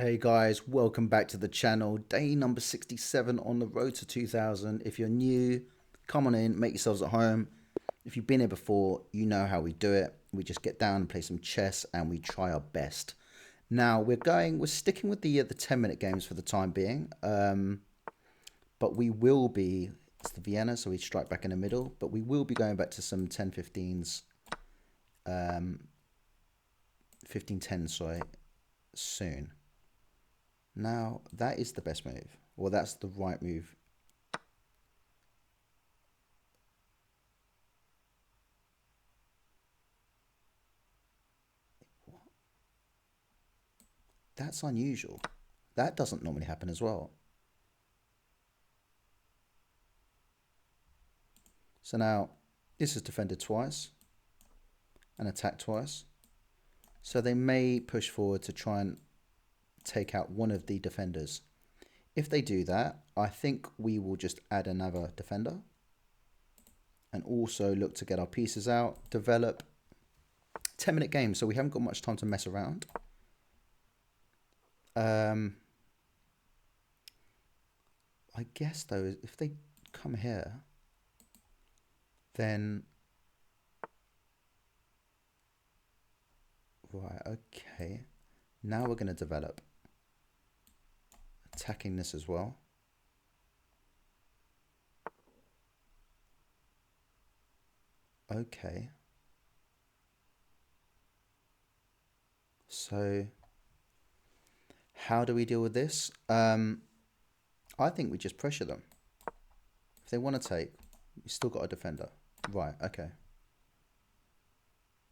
Hey guys, welcome back to the channel. Day number 67 on the road to 2000. If you're new, come on in, make yourselves at home. If you've been here before, you know how we do it. We just get down and play some chess and we try our best. Now we're sticking with the 10-minute games for the time being. But we will be, it's the Vienna, so we strike back in the middle, but we will be going back to some 10-15s, 15-10, sorry, soon. Now, that is the best move. Well, that's the right move. That's unusual. That doesn't normally happen as well. So now, this is defended twice and attacked twice. So they may push forward to try and take out one of the defenders. If they do that, I think we will just add another defender and also look to get our pieces out, develop. 10-minute game, so we haven't got much time to mess around. I guess though, if they come here, then right, okay. Now we're going to develop, attacking this as well. Okay. So how do we deal with this? I think we just pressure them. If they want to take, we still got a defender. Right, okay.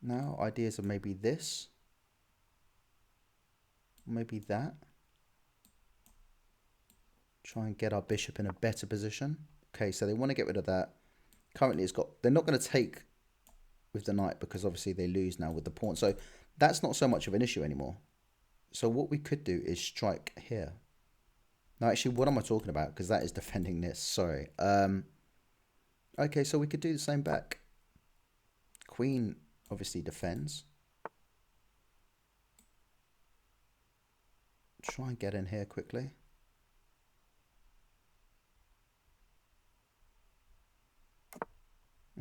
Now ideas are maybe this, maybe that. Try and get our bishop in a better position. Okay, so they want to get rid of that. Currently it's got, they're not going to take with the knight because obviously they lose now with the pawn. So that's not so much of an issue anymore. So what we could do is strike here. Now actually, what am I talking about? Because that is defending this, sorry. Okay, so we could do the same back. Queen obviously defends. Try and get in here quickly.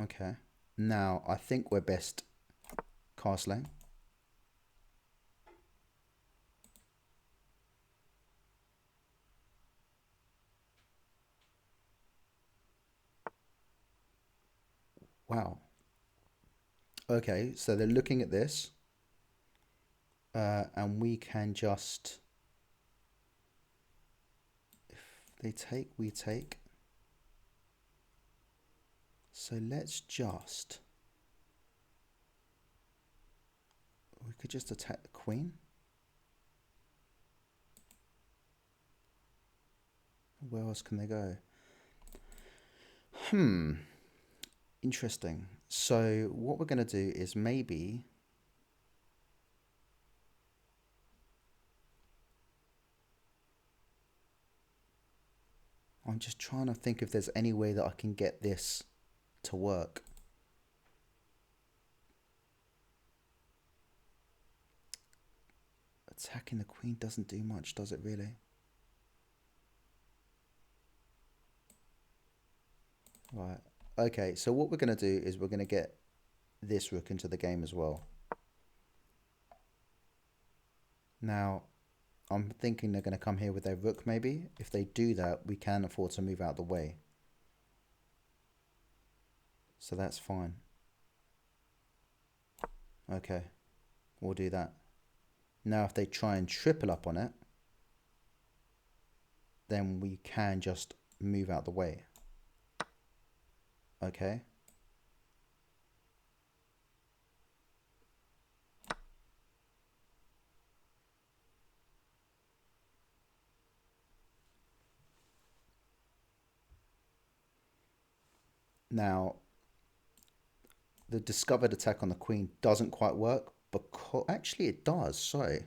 Okay. Now, I think we're best castling. Wow. Okay, so they're looking at this. And we can just... If they take, we take. So let's just... We could just attack the queen. Where else can they go? Interesting. So what we're going to do is maybe... I'm just trying to think if there's any way that I can get this to work. Attacking the queen doesn't do much, does it really? Right. Okay, so what we're going to do is we're going to get this rook into the game as well. Now, I'm thinking they're going to come here with their rook maybe. If they do that, we can afford to move out the way. So that's fine. Okay, we'll do that. Now, if they try and triple up on it, then we can just move out the way. Okay. Now, the discovered attack on the queen doesn't quite work, because actually it does, sorry.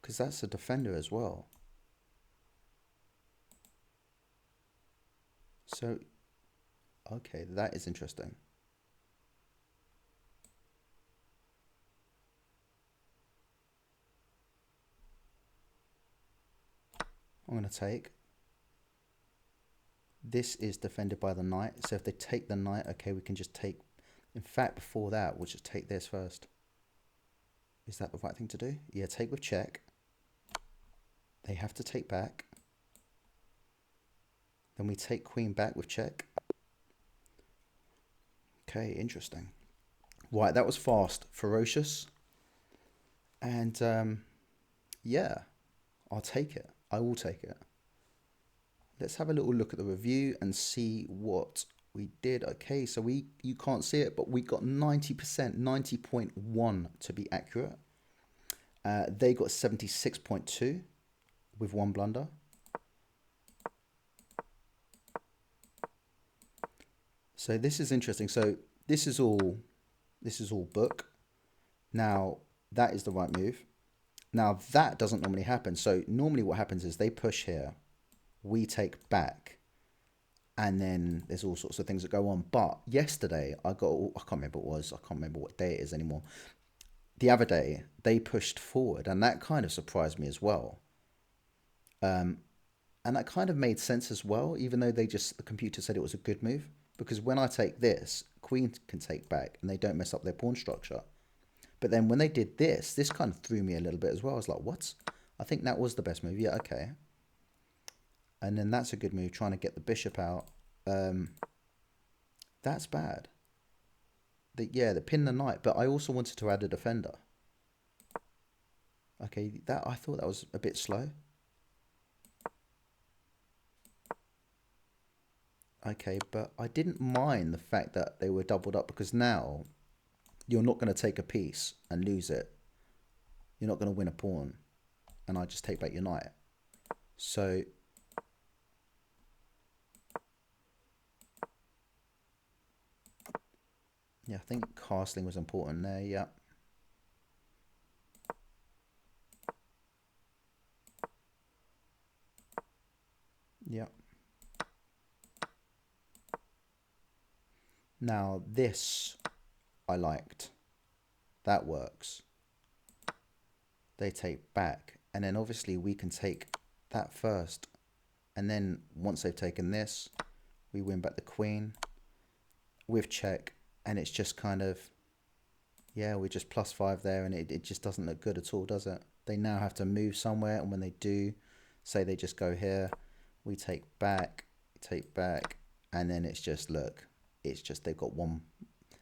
Because that's a defender as well. So, okay, that is interesting. I'm going to take. This is defended by the knight. So if they take the knight, okay, we can just take. In fact, before that, we'll just take this first. Is that the right thing to do? Yeah, take with check. They have to take back. Then we take queen back with check. Okay, interesting. Right, that was fast, ferocious. And yeah, I'll take it. I will take it. Let's have a little look at the review and see what we did. Okay, so you can't see it, but we got 90%, 90.1 to be accurate. They got 76.2 with one blunder. So this is interesting. So this is all book. Now that is the right move. Now that doesn't normally happen. So normally what happens is they push here, we take back, and then there's all sorts of things that go on. But yesterday I can't remember what it was. I can't remember what day it is anymore. The other day they pushed forward, and that kind of surprised me as well. And that kind of made sense as well, even though the computer said it was a good move. Because when I take this, queen can take back and they don't mess up their pawn structure. But then when they did this kind of threw me a little bit as well. I was like, what? I think that was the best move. Yeah, okay. And then that's a good move, trying to get the bishop out. That's bad. They pin the knight, but I also wanted to add a defender. Okay, I thought that was a bit slow. Okay, but I didn't mind the fact that they were doubled up, because now you're not going to take a piece and lose it. You're not going to win a pawn and I just take back your knight. So yeah, I think castling was important there. Yeah. Yeah. Now this I liked. That works. They take back, and then obviously we can take that first, and then once they've taken this, we win back the queen with check, and it's just kind of, yeah, we're just +5 there, and it just doesn't look good at all, does it? They now have to move somewhere, and when they do, say they just go here, we take back, and then it's just, look, it's just, they've got one,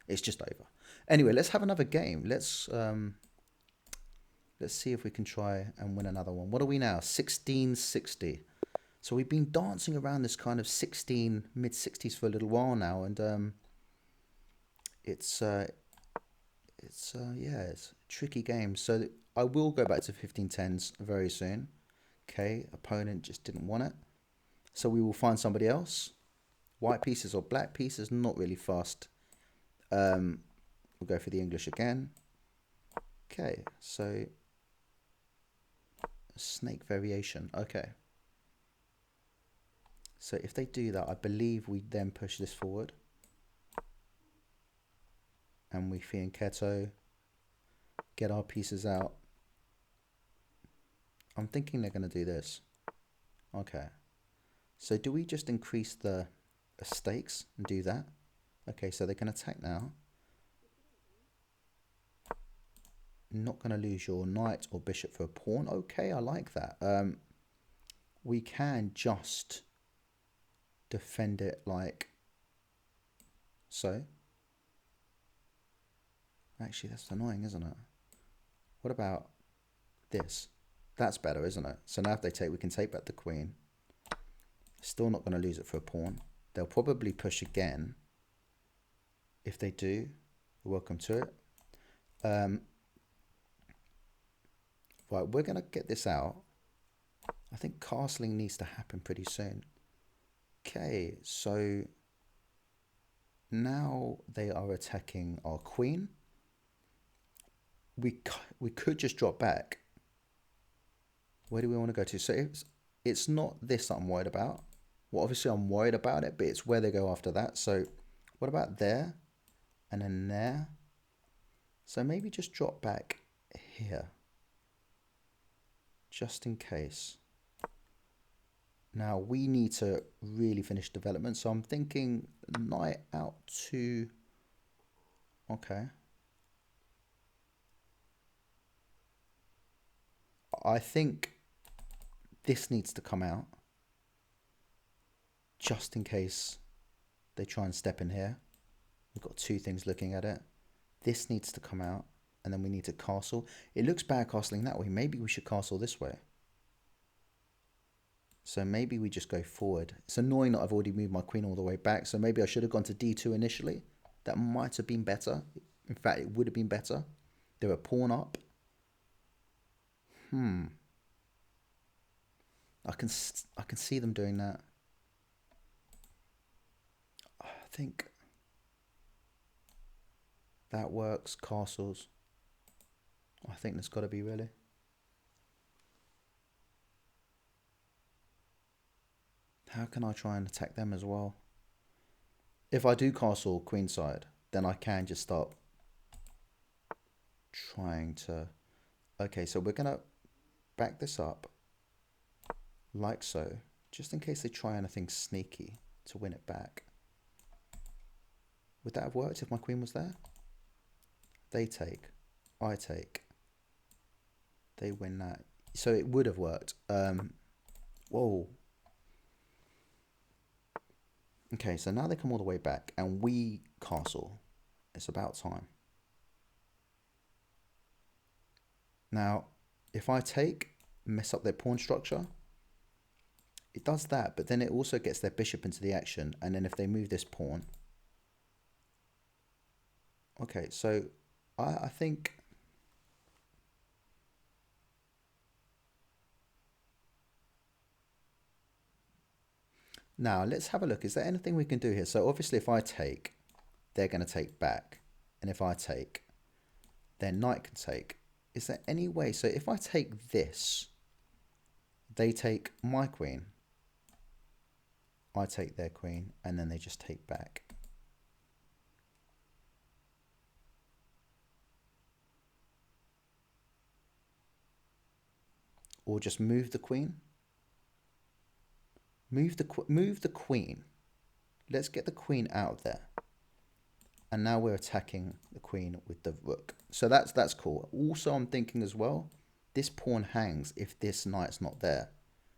it's just over. Anyway, let's have another game. Let's see if we can try and win another one. What are we now? 1660. So we've been dancing around this kind of mid-60s for a little while now, and it's a tricky game. So I will go back to 1510s very soon. Okay, opponent just didn't want it. So we will find somebody else. White pieces or black pieces, not really fast. We'll go for the English again. Okay, so snake variation. Okay. So if they do that, I believe we then push this forward. And we fianchetto, get our pieces out. I'm thinking they're going to do this. Okay. So do we just increase the stakes and do that? Okay, so they can attack now. Not going to lose your knight or bishop for a pawn. Okay, I like that. We can just defend it like so. Actually, that's annoying, isn't it? What about this? That's better, isn't it? So now if they take, we can take back the queen. Still not going to lose it for a pawn. They'll probably push again. If they do, you're welcome to it. Right, we're going to get this out. I think castling needs to happen pretty soon. Okay, so now they are attacking our queen. We could just drop back. Where do we want to go to? So it's not this that I'm worried about. Well, obviously I'm worried about it, but it's where they go after that. So what about there? And then there? So maybe just drop back here. Just in case. Now we need to really finish development. So I'm thinking knight out to, okay. I think this needs to come out just in case they try and step in here. We've got two things looking at it. This needs to come out, and then we need to castle. It looks bad castling that way. Maybe we should castle this way. So maybe we just go forward. It's annoying that I've already moved my queen all the way back. So maybe I should have gone to d2 initially. That might have been better. In fact, it would have been better. They were pawn up. I can see them doing that. I think that works. Castles. I think there's got to be really. How can I try and attack them as well? If I do castle queenside, then I can just start trying to... Okay, so we're going to back this up like so, just in case they try anything sneaky to win it back. Would that have worked if my queen was there? They take, I take, they win that. So it would have worked. Whoa. Okay, so now they come all the way back and we castle. It's about time. Now, if I take, mess up their pawn structure, it does that, but then it also gets their bishop into the action. And then if they move this pawn. Okay, so I think... Now, let's have a look. Is there anything we can do here? So obviously if I take, they're going to take back. And if I take, then knight can take. Is there any way? So if I take this, they take my queen. I take their queen, and then they just take back. Or just move the queen. Move the queen. Let's get the queen out of there. And now we're attacking the queen with the rook. So that's cool. Also, I'm thinking as well, this pawn hangs if this knight's not there.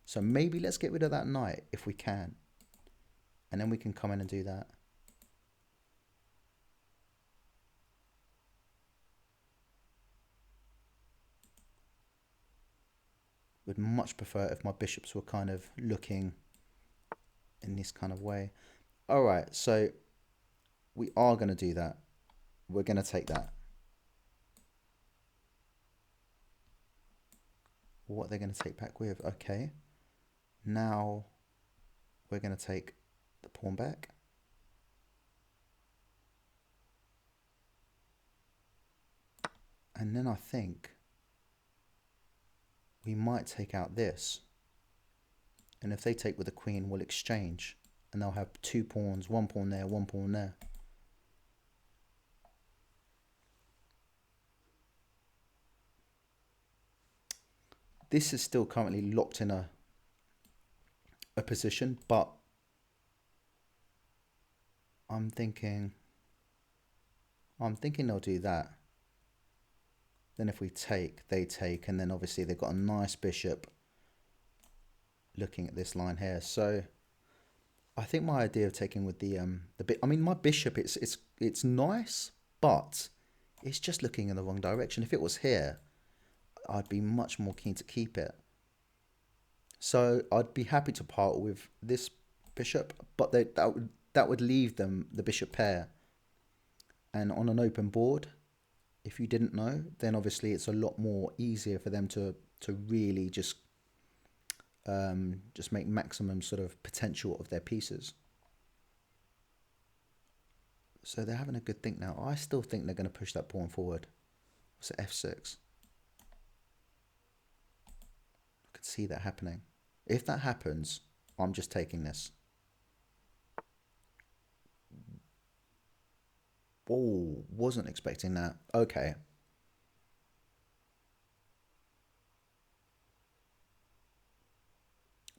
So maybe let's get rid of that knight if we can. And then we can come in and do that. Would much prefer if my bishops were kind of looking in this kind of way. All right, so we are going to do that. We're going to take that. What they're going to take back with. Okay. Now we're going to take the pawn back. And then I think we might take out this. And if they take with the queen, we'll exchange. And they'll have two pawns, one pawn there, one pawn there. This is still currently locked in a position, but I'm thinking they'll do that. Then if we take, they take, and then obviously they've got a nice bishop looking at this line here. So I think my idea of taking with the I mean, my bishop, it's nice, but it's just looking in the wrong direction. If it was here, I'd be much more keen to keep it. So I'd be happy to part with this bishop, but that would leave them the bishop pair. And on an open board, if you didn't know, then obviously it's a lot more easier for them to really just make maximum sort of potential of their pieces. So they're having a good think now. I still think they're going to push that pawn forward. What's it, f6? I could see that happening. If that happens, I'm just taking this. Oh, wasn't expecting that. Okay.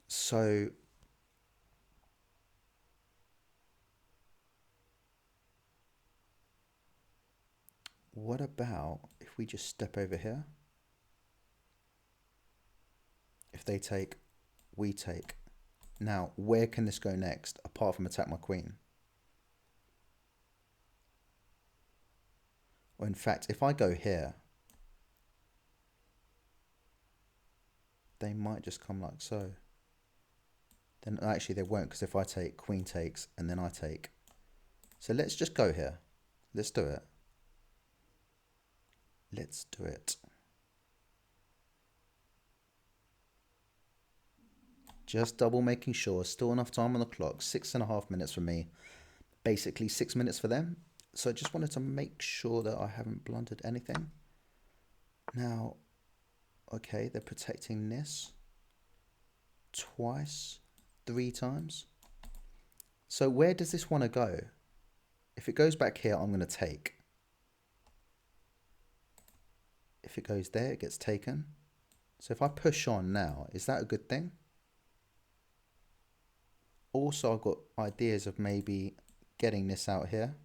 So what about if we just step over here? If they take, we take. Now, where can this go next, apart from attack my queen? Or in fact, if I go here, they might just come like so. Then actually they won't, because if I take, queen takes, and then I take. So let's just go here. Let's do it. Let's do it. Just double making sure, still enough time on the clock, 6.5 minutes for me, basically 6 minutes for them. So I just wanted to make sure that I haven't blundered anything. Now, okay, they're protecting this twice, 3 times. So where does this want to go? If it goes back here, I'm going to take. If it goes there, it gets taken. So if I push on now, is that a good thing? Also, I've got ideas of maybe getting this out here.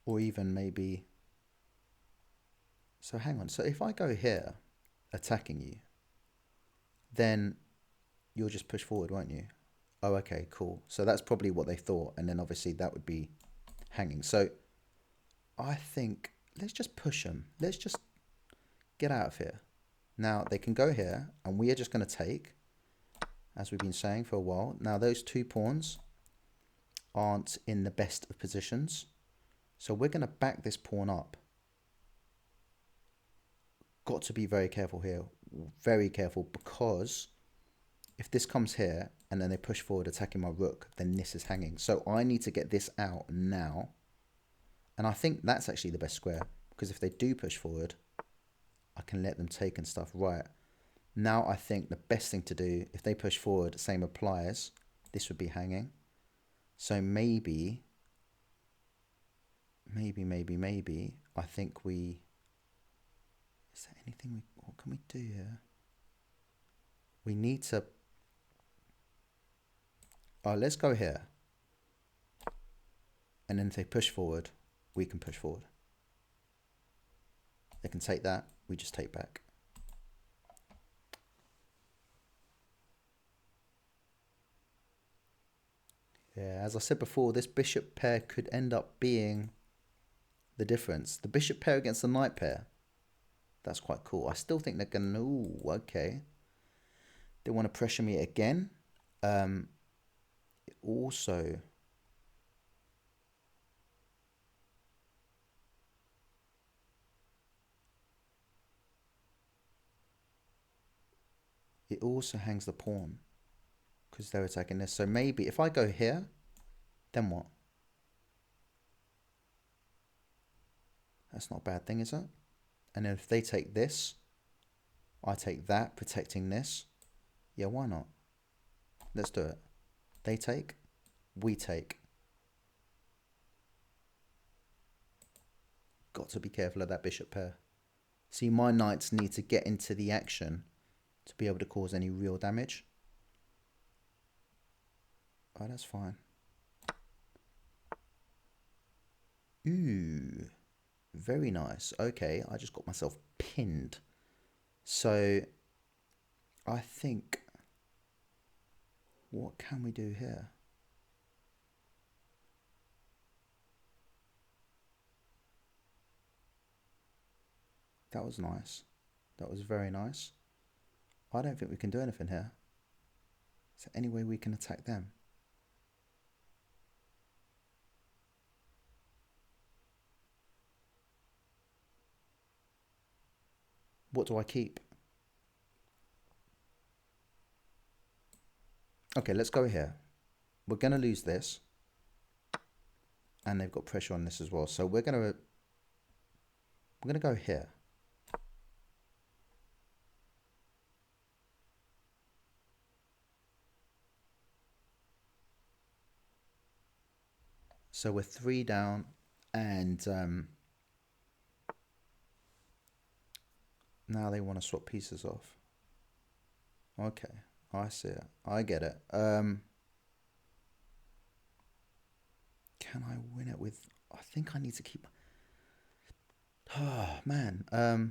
Or even maybe... So hang on. So if I go here, attacking you, then you'll just push forward, won't you? Oh, okay, cool. So that's probably what they thought. And then obviously that would be hanging. So I think let's just push them. Let's just get out of here. Now they can go here and we are just going to take, as we've been saying for a while. Now those 2 pawns aren't in the best of positions. So we're going to back this pawn up. Got to be very careful here. Very careful, because if this comes here and then they push forward attacking my rook, then this is hanging. So I need to get this out now. And I think that's actually the best square, because if they do push forward, I can let them take and stuff. Right. Now I think the best thing to do, if they push forward, same applies. This would be hanging. So maybe, I think we... Is there anything what can we do here? We need to... Oh, let's go here. And then if they push forward, we can push forward. They can take that, we just take back. Yeah, as I said before, this bishop pair could end up being the difference. The bishop pair against the knight pair. That's quite cool. I still think they're going to... Ooh, okay. They want to pressure me again. Also... It also hangs the pawn, because they're attacking this. So maybe if I go here, then what? That's not a bad thing, is it? And then if they take this, I take that, protecting this. Yeah, why not? Let's do it. They take, we take. Got to be careful of that bishop pair. See, my knights need to get into the action to be able to cause any real damage. Oh, that's fine. Ooh, very nice. Okay, I just got myself pinned. So, I think, what can we do here? That was nice. That was very nice. I don't think we can do anything here. Is there any way we can attack them? What do I keep? Okay, let's go here. We're going to lose this. And they've got pressure on this as well. So we're going to go here. So we're 3 down, and now they want to swap pieces off. Okay, I see it. I get it. Can I win it with... I think I need to keep... Oh, man. I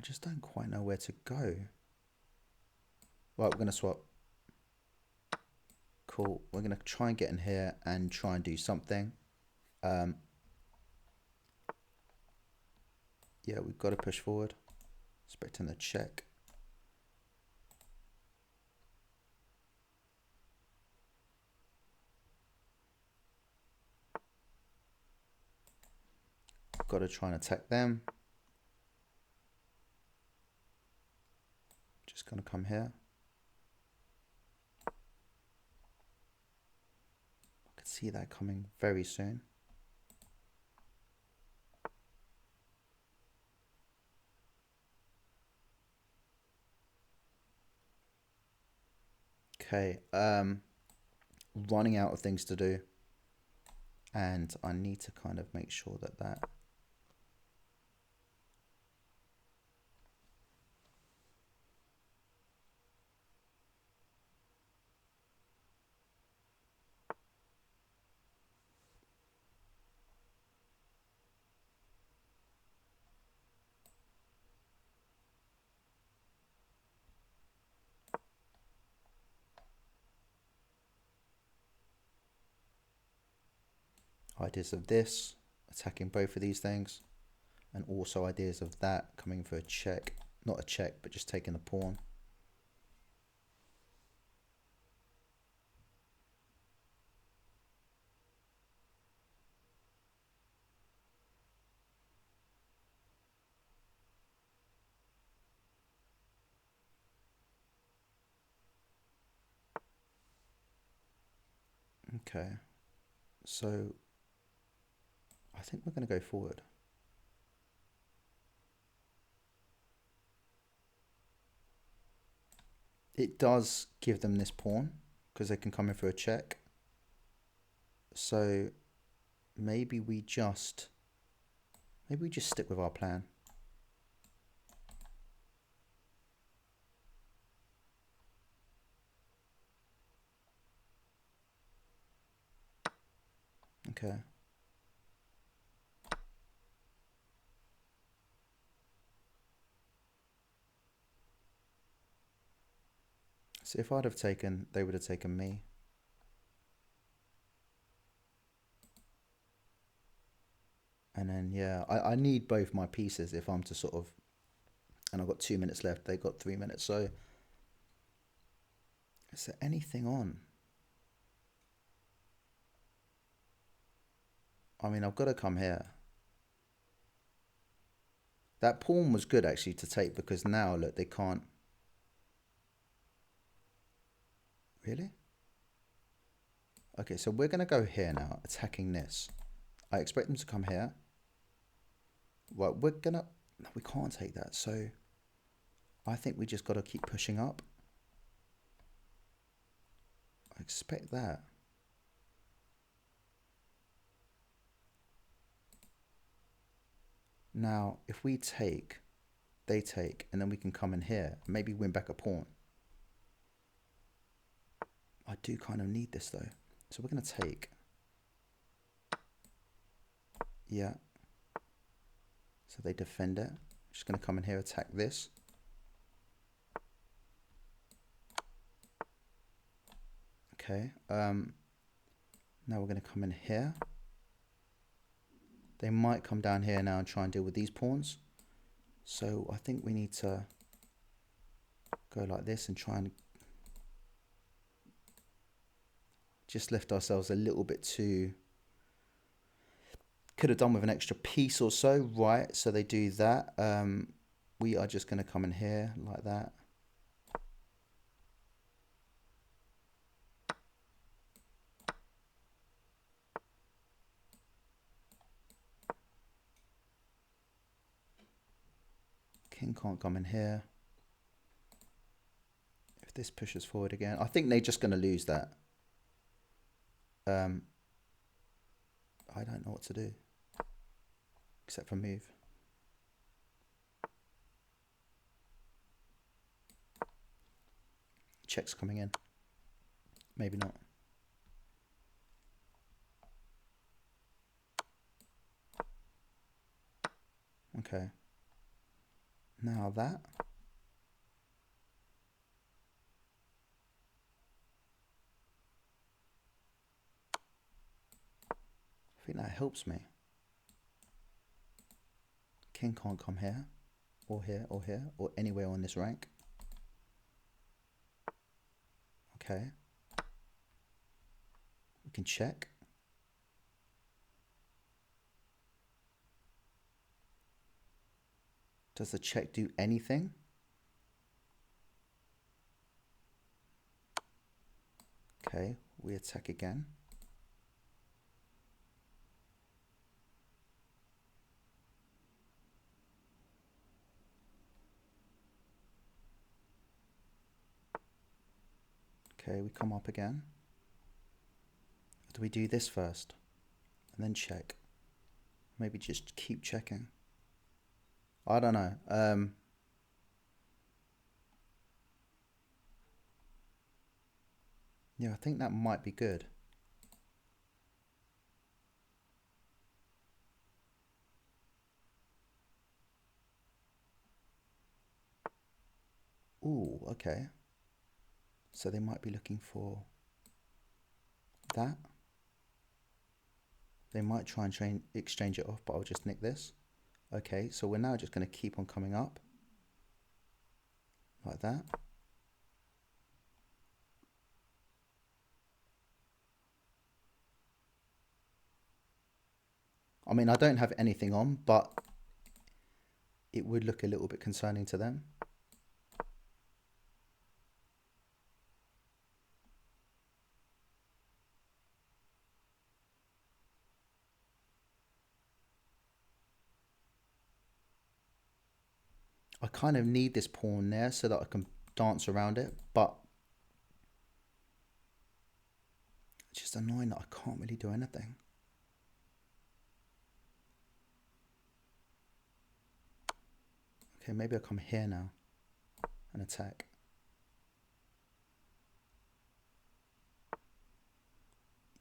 just don't quite know where to go. Right, we're going to swap. Cool. We're going to try and get in here and try and do something. Yeah, we've got to push forward. Expecting the check. Got to try and attack them. Just going to come here. I could see that coming very soon. Okay, running out of things to do. And I need to kind of make sure that ideas of this, attacking both of these things, and also ideas of that coming for a check. Not a check, but just taking the pawn. Okay, so I think we're going to go forward. It does give them this pawn because they can come in for a check. So maybe we just stick with our plan. Okay. So if I'd have taken, they would have taken me. And then, yeah, I need both my pieces if I'm to sort of, and I've got 2 minutes left. They got 3 minutes. So is there anything on? I mean, I've got to come here. That pawn was good actually to take because now, look, they can't. Really? Okay, so we're going to go here now, attacking this. I expect them to come here. Right, we're going to... No, we can't take that. So I think we just got to keep pushing up. I expect that. Now, if we take, they take, and then we can come in here, maybe win back a pawn. I do kind of need this though. So we're going to take. Yeah. So they defend it. Just going to come in here, attack this. Okay. Now we're going to come in here. They might come down here now and try and deal with these pawns. So I think we need to go like this and try and just lift ourselves a little bit too. Could have done with an extra piece or so, right? So they do that. We are just going to come in here like that. King can't come in here. If this pushes forward again, I think they're just going to lose that. I don't know what to do except for move. Check's coming in. Maybe not. Okay. Now that. I think that helps me. King can't come here, or here, or here, or anywhere on this rank. Okay. We can check. Does the check do anything? Okay, we attack again. Okay, we come up again. Do we do this first and then check? Maybe just keep checking. I don't know. Yeah, I think that might be good. Ooh, okay. So they might be looking for that. They might try and exchange it off, but I'll just nick this. Okay, so we're now just going to keep on coming up. Like that. I mean, I don't have anything on, but it would look a little bit concerning to them. I kind of need this pawn there so that I can dance around it, but it's just annoying that I can't really do anything. Okay, maybe I'll come here now and attack.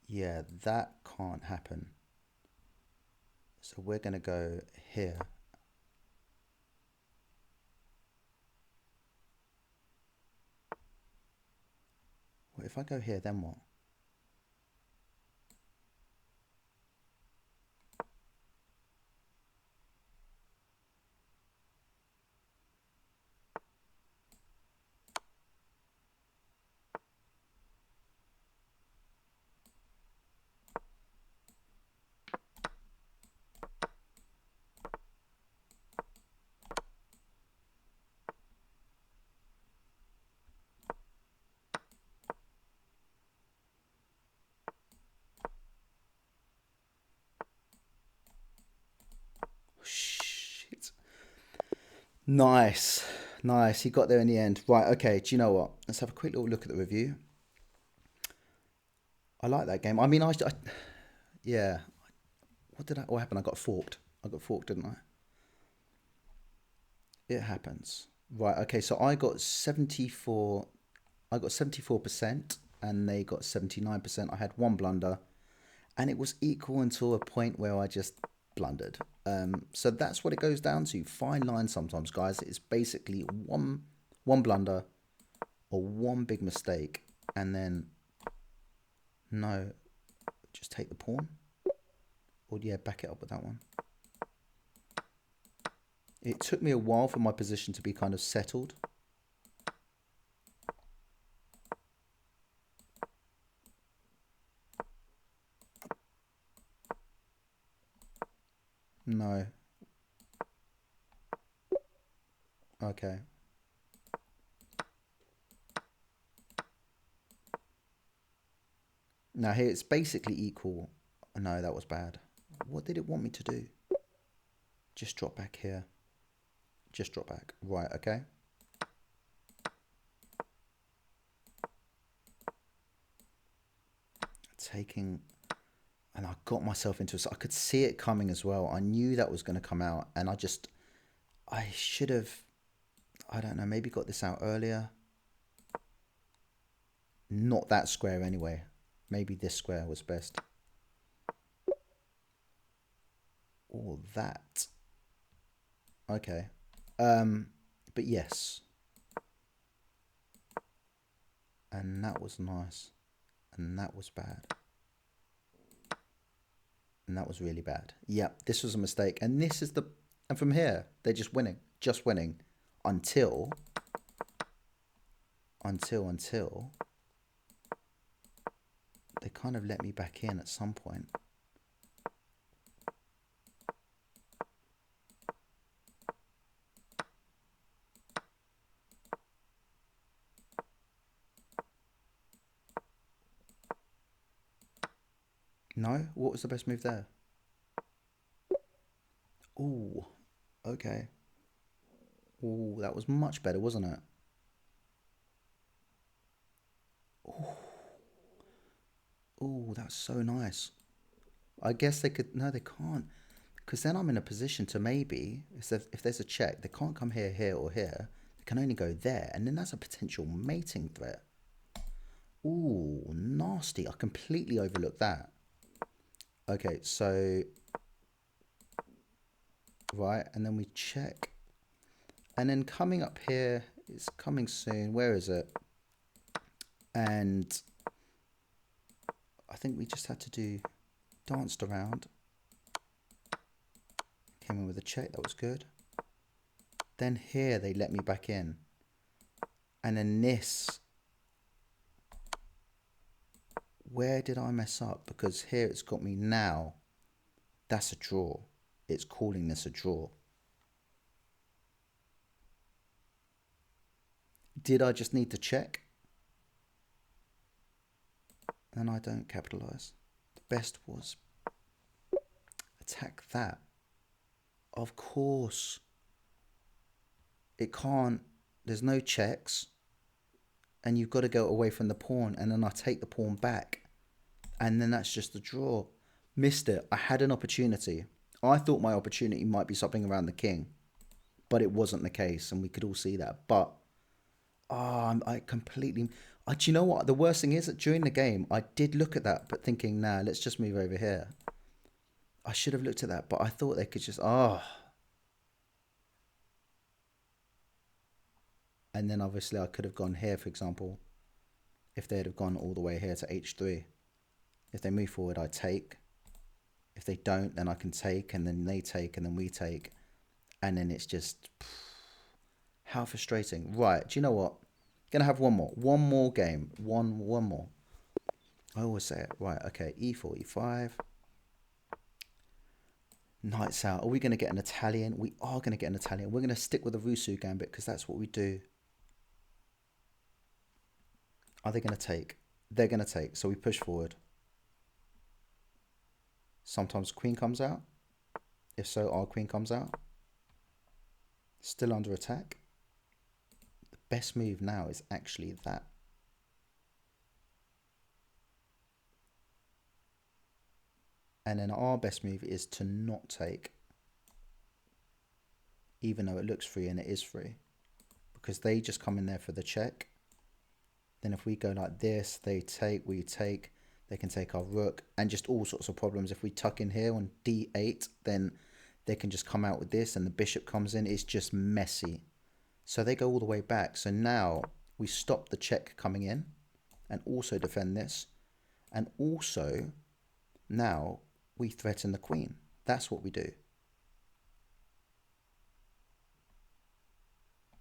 Yeah, that can't happen. So we're going to go here. Well, if I go here, then what? Shit. Nice. Nice. He got there in the end. Right, okay. Do you know what? Let's have a quick little look at the review. I like that game. I mean, yeah. What happened? I got forked. I got forked, didn't I? It happens. Right, okay. So I got 74. I got 74% and they got 79%. I had one blunder and it was equal until a point where I just blundered. So that's what it goes down to. Fine line sometimes, guys. It's basically one blunder or one big mistake, and then no, just take the pawn. Or yeah, back it up with that one. It took me a while for my position to be kind of settled. No. Okay. Now here it's basically equal. No, that was bad. What did it want me to do? Just drop back here. Just drop back. Right, okay. Taking... And I got myself into it. I could see it coming as well. I knew that was going to come out. And I should have, I don't know, maybe got this out earlier. Not that square anyway. Maybe this square was best. Or that. Okay. But yes. And that was nice. And that was bad. And that was really bad. Yep, this was a mistake. And this is the... And from here, they're just winning. Just winning. Until... They kind of let me back in at some point. No? What was the best move there? Ooh. Okay. Ooh, that was much better, wasn't it? Ooh, that's so nice. I guess they could... No, they can't. Because then I'm in a position to maybe... If there's a check, they can't come here, here, or here. They can only go there. And then that's a potential mating threat. Ooh, nasty. I completely overlooked that. Okay, so... Right, and then we check. And then coming up here, it's coming soon. Where is it? And I think we just had to do... Danced around. Came in with a check, that was good. Then here, they let me back in. And then this... Where did I mess up? Because here it's got me now. That's a draw. It's calling this a draw. Did I just need to check? And I don't capitalize. The best was attack that. Of course. It can't. There's no checks. And you've got to go away from the pawn. And then I take the pawn back. And then that's just a draw. Missed it. I had an opportunity. I thought my opportunity might be something around the king. But it wasn't the case. And we could all see that. But I completely... do you know what? The worst thing is that during the game, I did look at that. But thinking, nah, let's just move over here. I should have looked at that. But I thought they could just... And then obviously I could have gone here, for example. If they'd have gone all the way here to h3. If they move forward, I take. If they don't, then I can take, and then they take, and then we take. And then it's just... How frustrating. Right, do you know what? Gonna have one more. One more game. One more. I always say it. Right, okay. e4, e5. Knights out. Are we going to get an Italian? We are going to get an Italian. We're going to stick with the Rusu gambit because that's what we do. Are they going to take? They're going to take. So we push forward. Sometimes queen comes out. If so, our queen comes out. Still under attack. The best move now is actually that. And then our best move is to not take. Even though it looks free and it is free. Because they just come in there for the check. Then if we go like this, they take, we take. They can take our rook. And just all sorts of problems. If we tuck in here on d8, then they can just come out with this. And the bishop comes in. It's just messy. So they go all the way back. So now we stop the check coming in. And also defend this. And also now we threaten the queen. That's what we do.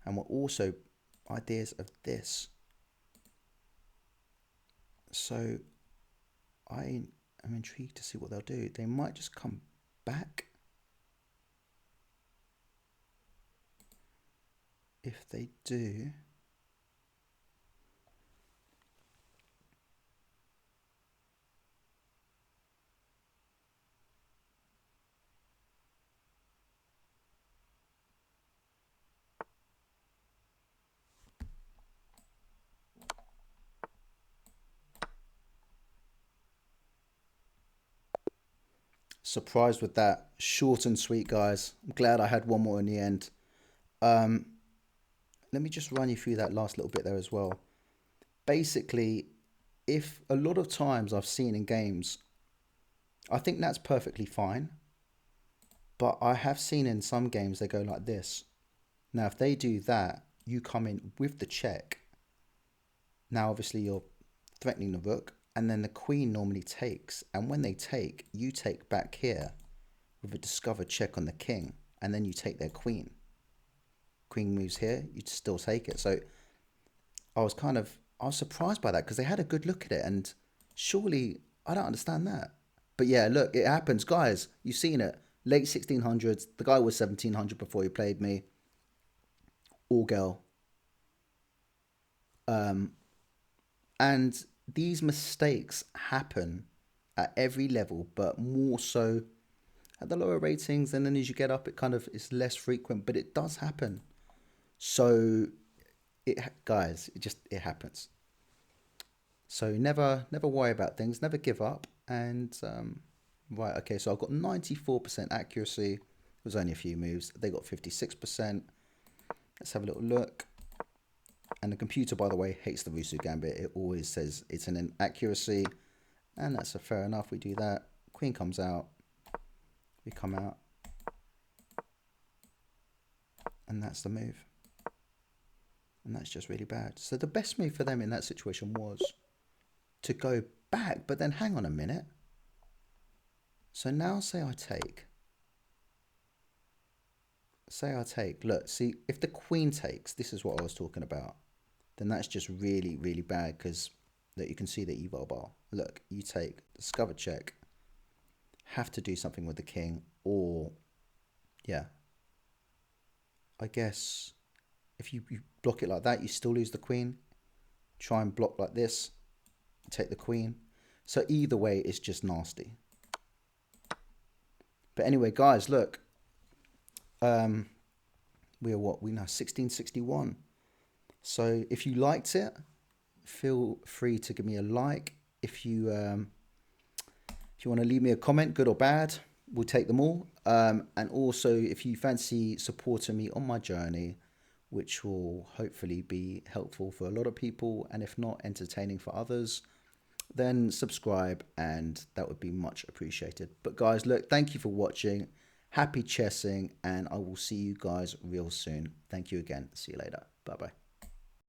And we're also ideas of this. So I am intrigued to see what they'll do. They might just come back. If they do... Surprised with that. Short and sweet, guys. I'm glad I had one more in the end. Let me just run you through that last little bit there as well. Basically, if a lot of times I've seen in games, I think that's perfectly fine. But I have seen in some games they go like this. Now, if they do that, you come in with the check. Now, obviously, you're threatening the rook, and then the queen normally takes. And when they take, you take back here with a discovered check on the king, and then you take their queen. Queen moves here, you still take it. So I was surprised by that because they had a good look at it, and surely I don't understand that. But yeah, look, it happens, guys. You've seen it. Late 1600s. The guy was 1700 before he played me. All girl. And these mistakes happen at every level, but more so at the lower ratings. And then as you get up, it kind of is less frequent, but it does happen. So, guys, it happens. So never worry about things. Never give up. And right, okay. So I've got 94% accuracy. It was only a few moves. They got 56%. Let's have a little look. And the computer, by the way, hates the Rusu Gambit. It always says it's an inaccuracy. And that's a fair enough. We do that. Queen comes out. We come out. And that's the move. And that's just really bad. So the best move for them in that situation was to go back. But then hang on a minute. So now say I take. Say I take. Look, see, if the queen takes, this is what I was talking about. Then that's just really, really bad because that you can see the eval bar. Look, you take, discover check, have to do something with the king, or yeah. I guess if you block it like that, you still lose the queen. Try and block like this, take the queen. So either way, it's just nasty. But anyway, guys, look. We are what? We know 1661. So if you liked it, feel free to give me a like. If you want to leave me a comment, good or bad, we'll take them all. And also, if you fancy supporting me on my journey, which will hopefully be helpful for a lot of people, and if not, entertaining for others, then subscribe, and that would be much appreciated. But guys, look, thank you for watching. Happy chessing, and I will see you guys real soon. Thank you again. See you later. Bye-bye.